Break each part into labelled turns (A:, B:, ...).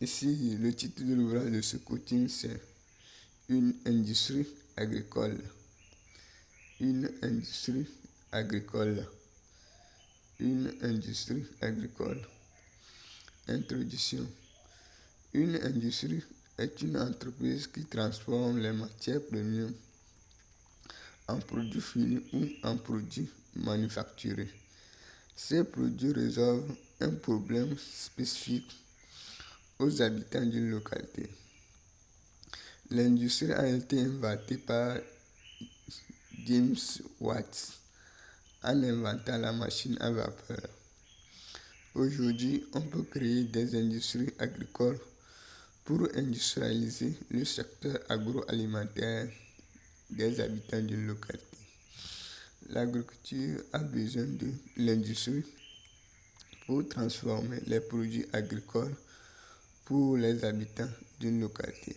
A: Ici, le titre de l'ouvrage de ce coaching, c'est Une industrie agricole. Une industrie agricole. Une industrie agricole. Introduction. Une industrie est une entreprise qui transforme les matières premières en produits finis ou en produits manufacturés. Ces produits résolvent un problème spécifique aux habitants d'une localité. L'industrie a été inventée par James Watt en inventant la machine à vapeur. Aujourd'hui, on peut créer des industries agricoles pour industrialiser le secteur agroalimentaire des habitants d'une localité. L'agriculture a besoin de l'industrie pour transformer les produits agricoles pour les habitants d'une localité.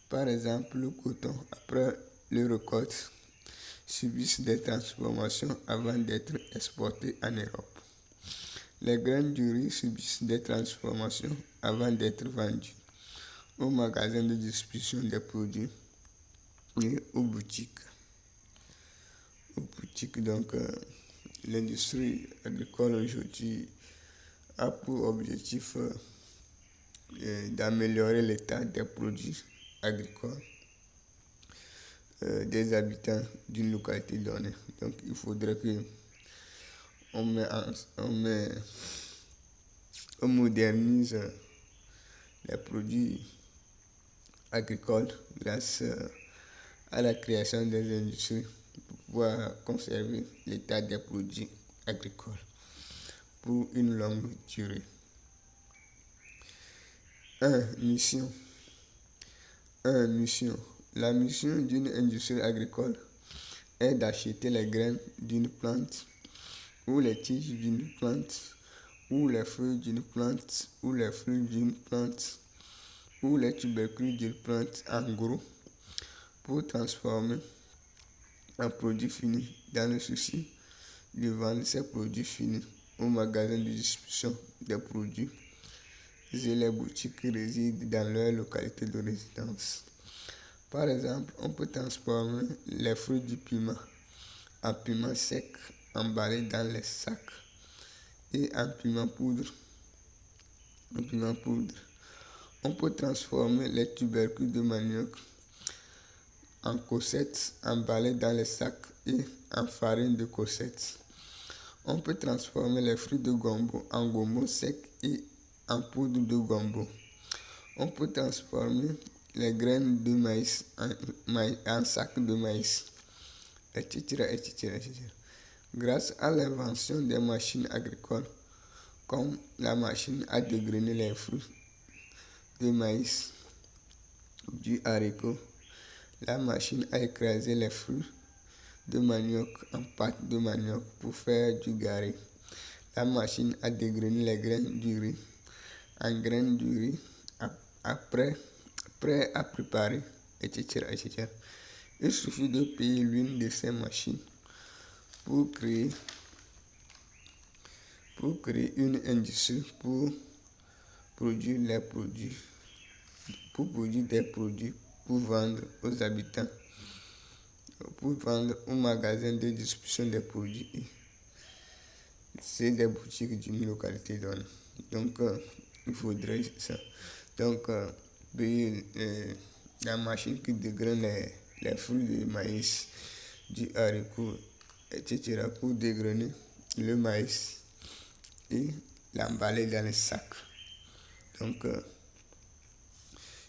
A: Par exemple, le coton, après le récolte, subit des transformations avant d'être exporté en Europe. Les graines du riz subissent des transformations avant d'être vendues aux magasins de distribution des produits et aux boutiques. Donc, l'industrie agricole aujourd'hui a pour objectif d'améliorer l'état des produits agricoles des habitants d'une localité donnée. Donc, il faudrait que on modernise les produits agricoles grâce à la création des industries pour pouvoir conserver l'état des produits agricoles pour une longue durée. 1. Mission. La mission d'une industrie agricole est d'acheter les graines d'une plante ou les tiges d'une plante ou les feuilles d'une plante ou les fruits d'une plante ou les tubercules d'une plante en gros pour transformer en produits finis dans le souci de vendre ces produits finis au magasin de distribution des produits et les boutiques qui résident dans leur localité de résidence. Par exemple, on peut transformer les fruits du piment en piment sec emballé dans les sacs et en piment poudre. On peut transformer les tubercules de manioc en cossettes emballées dans les sacs et en farine de cossettes. On peut transformer les fruits de gombo en gombo sec et en poudre de gombo. On peut transformer les graines de maïs en sacs de maïs, etc. Grâce à l'invention des machines agricoles, comme la machine à dégrainer les fruits de maïs, du haricot, la machine à écraser les fruits de manioc en pâte de manioc pour faire du gari, la machine à dégrainer les graines du riz en graines du riz prêt à préparer, etc. Il suffit de payer l'une de ces machines pour créer une industrie pour produire des produits pour vendre aux habitants, pour vendre aux magasins de distribution des produits. C'est des boutiques d'une localité donnée. Donc, il faudrait ça. Donc, payer la machine qui dégraine les fruits de maïs, du haricot, etc. pour dégrainer le maïs et l'emballer dans les sacs. Donc,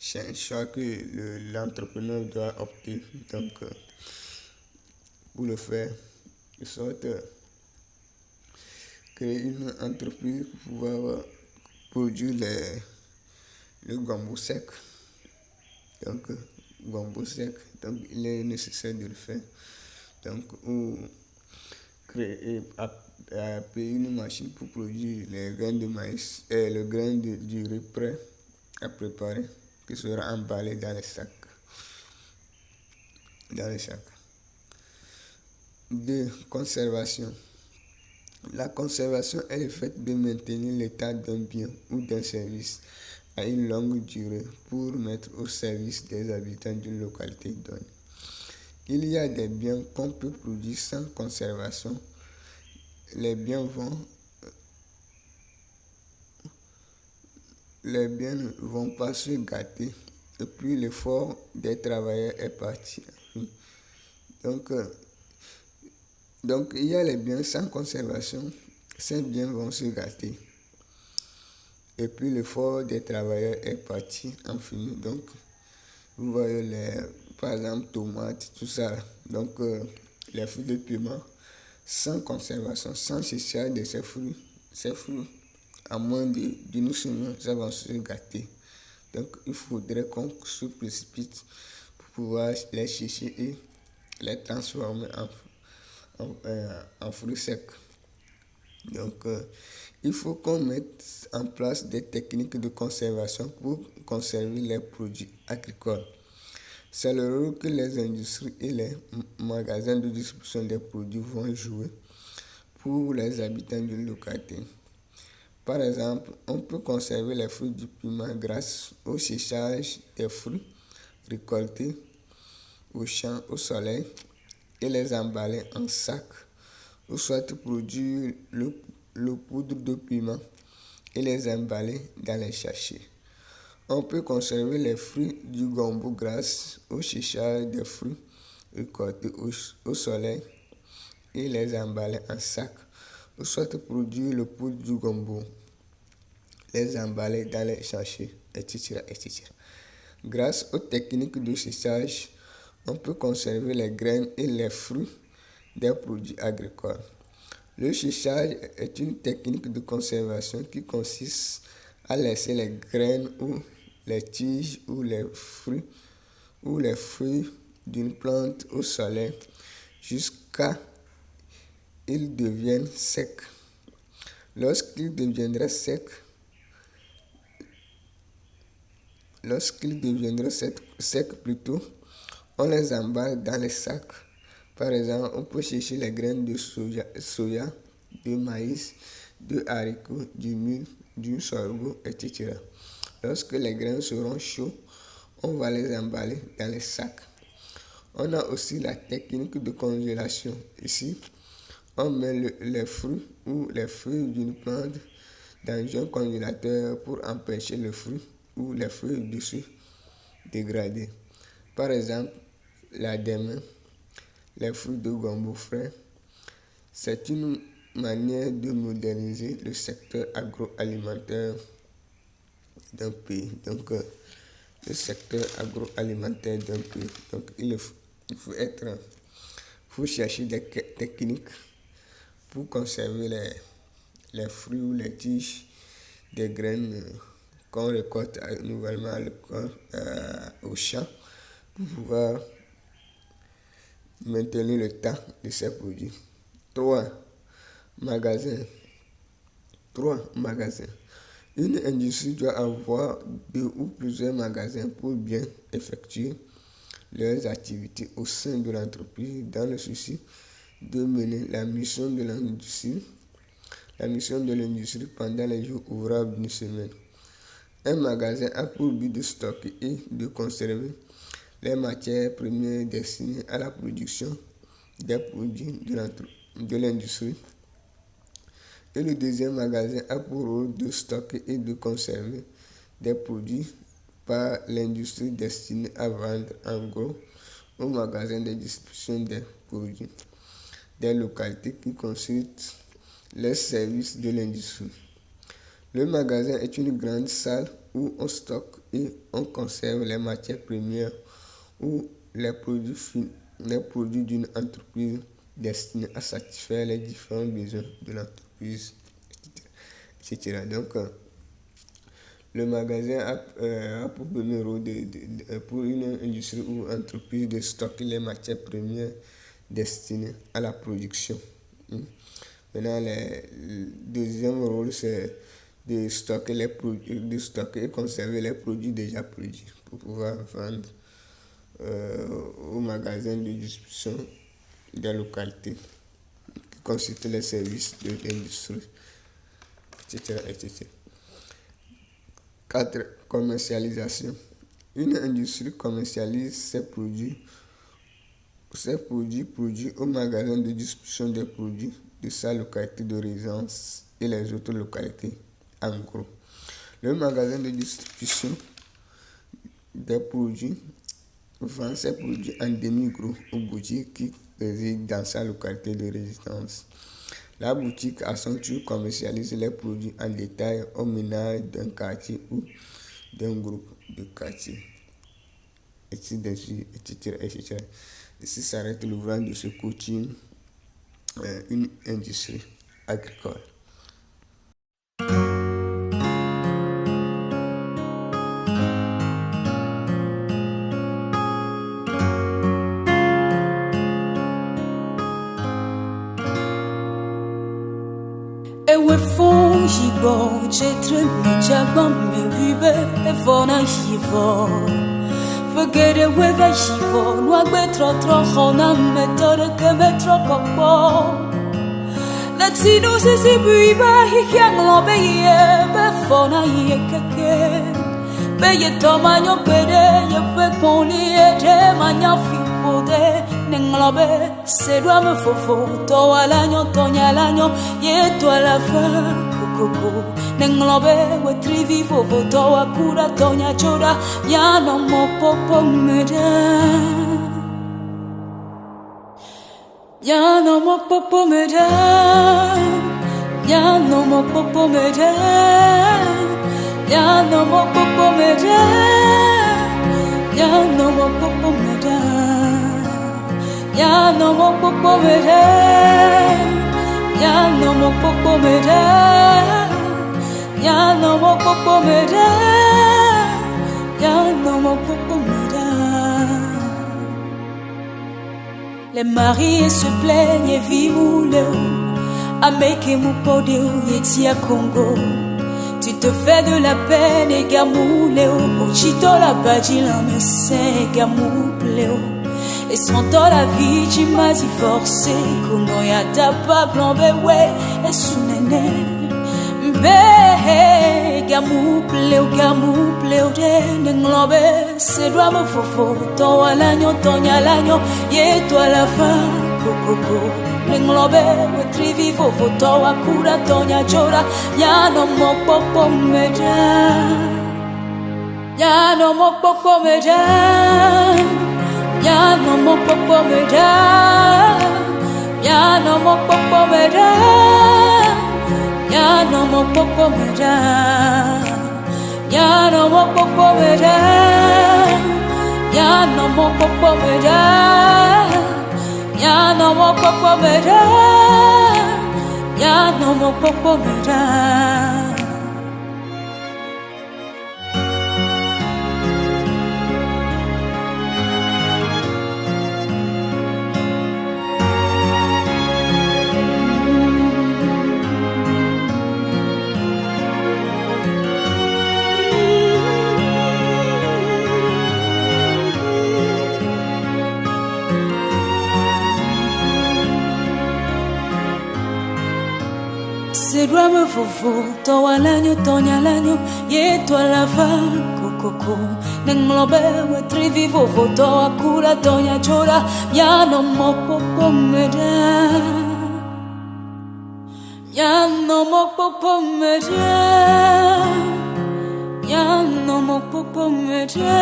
A: c'est un choix que l'entrepreneur doit opter. Donc, pour le faire, de sorte créer une entreprise pour pouvoir produire le gombo sec. Donc, il est nécessaire de le faire. Donc, ou créer payer une machine pour produire les graines de maïs et le grain du riz prêt à préparer qui sera emballé dans les sacs. 2. Conservation. La conservation est le fait de maintenir l'état d'un bien ou d'un service à une longue durée pour mettre au service des habitants d'une localité donnée. Il y a des biens qu'on peut produire sans conservation. Les biens ne vont pas se gâter et puis l'effort des travailleurs est parti. Donc, il y a les biens sans conservation, ces biens vont se gâter. Et puis l'effort des travailleurs est parti en fini. Donc, vous voyez par exemple, tomates, tout ça. Donc, les fruits de piment, sans conservation, sans séchage de ces fruits, à moins d'une semaine, ça va se gâter. Donc, il faudrait qu'on se précipite pour pouvoir les sécher et les transformer en fruits secs. Donc, il faut qu'on mette en place des techniques de conservation pour conserver les produits agricoles. C'est le rôle que les industries et les magasins de distribution des produits vont jouer pour les habitants d'une localité. Par exemple, on peut conserver les fruits du piment grâce au séchage des fruits récoltés au champ au soleil et les emballer en sac, ou soit produire le poudre de piment et les emballer dans les sachets. On peut conserver les fruits du gombo grâce au séchage des fruits récoltés au soleil et les emballer en sac, ou soit produire le poudre du gombo, les emballer dans les sachets, etc., etc. Grâce aux techniques de séchage, on peut conserver les graines et les fruits des produits agricoles. Le séchage est une technique de conservation qui consiste à laisser les graines ou les tiges ou les feuilles d'une plante au soleil jusqu'à qu'ils deviennent secs. Lorsqu'ils deviendront secs, on les emballe dans les sacs. Par exemple, on peut chercher les graines de soya, de maïs, de haricots, du mil, du sorgho, etc. Lorsque les graines seront chaudes, on va les emballer dans les sacs. On a aussi la technique de congélation. Ici, on met les fruits ou les feuilles d'une plante dans un congélateur pour empêcher le fruit ou les feuilles de se dégrader. Par exemple, la dème, les fruits de gombo frais. C'est une manière de moderniser le secteur agroalimentaire d'un pays. Donc, le secteur agroalimentaire d'un pays. Donc, il faut chercher des techniques pour conserver les fruits ou les tiges des graines qu'on récolte nouvellement au champ pour pouvoir maintenir le temps de ces produits. 3. Magasins. Une industrie doit avoir 2 ou plusieurs magasins pour bien effectuer leurs activités au sein de l'entreprise dans le souci de mener la mission de l'industrie pendant les jours ouvrables d'une semaine. Un magasin a pour but de stocker et de conserver les matières premières destinées à la production des produits de l'industrie. Et le deuxième magasin a pour rôle de stocker et de conserver des produits par l'industrie destinés à vendre en gros au magasin de distribution des produits des localités qui consultent les services de l'industrie. Le magasin est une grande salle où on stocke et on conserve les matières premières ou les produits d'une entreprise destinés à satisfaire les différents besoins de l'entreprise, etc. Donc, le magasin a pour premier rôle pour une industrie ou entreprise de stocker les matières premières destinées à la production. Maintenant, le deuxième rôle, c'est de stocker et conserver les produits déjà produits pour pouvoir vendre au magasin de distribution des localités qui constituent les services de l'industrie, etc., etc. 4. Commercialisation. Une industrie commercialise ses produits produits au magasin de distribution des produits de sa localité de résidence et les autres localités. En gros, le magasin de distribution des produits vend ses produits en demi-gros aux boutiques qui résident dans sa localité de résidence. La boutique à son tour commercialise les produits en détail aux ménages d'un quartier ou d'un groupe de quartiers, etc. Ici s'arrête l'ouvrage de ce coaching, une industrie agricole.
B: Ewe fon jibo, chetre mi jagba me bibe, e fona jivo. Forget it with a jivo, no agbe tro hona me tore ke me tro kokbo. Let's see no se bibe, hi yang lo be ye, be fona ye keke. Be ye to manyo pede, ye fe poni e te manya fi pode. Nenglobe, se doit me fofo, to alanyo, tonya alanyo, ye to la fa, kukuku. Nenglobe, we trivi fofo, to akura, tonya choda, ya no mo popo meda. Ya no mo popo meda. Ya no mo popo meda. Ya no mo popo meda. Ya no mo popo meda. Ya no mo popo meda. Ya no mo popo meda. Ya no mo popo meda. Ya no mo popo meda. Les mariés se plaignent et vivent Ameke mupodeo yetia Congo. Tu te fais de la peine et gamouleo. Ochito la badjila me se gamoupleo. Et sans toi la vie tu m'as dit forcé. Kuno ya tapa plombe we et sounene. Mbe gamoupleo de nenglobe. Se doit me fofo. Toi l'agneau, tonya l'agneau. Ye toi la fin. Coco. Nenglobe we trivi fofo. Toi kura tonya jora. Ya no mo popo meda. Ya no mo popo meda. Ya no mo popo meda. Ya no mo popo meda. Ya no mo popo meda. Ya no mo popo meda. Ya no mo popo meda. Ya no mo popo meda. Ya no mo popo meda. Se doit me fofo, toi l'agneau, tonya l'agneau, ye toi la fa, coco. Nenglobe we trivi fofo, toi kura tonya chora, ya no mo popo meda. Ya no mo popo meda. Ya no mo popo meda.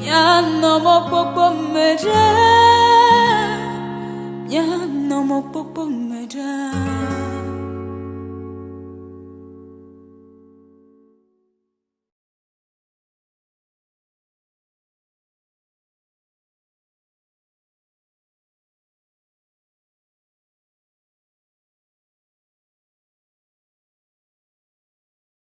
B: Ya no mo popo meda. Ya no mo popo meda.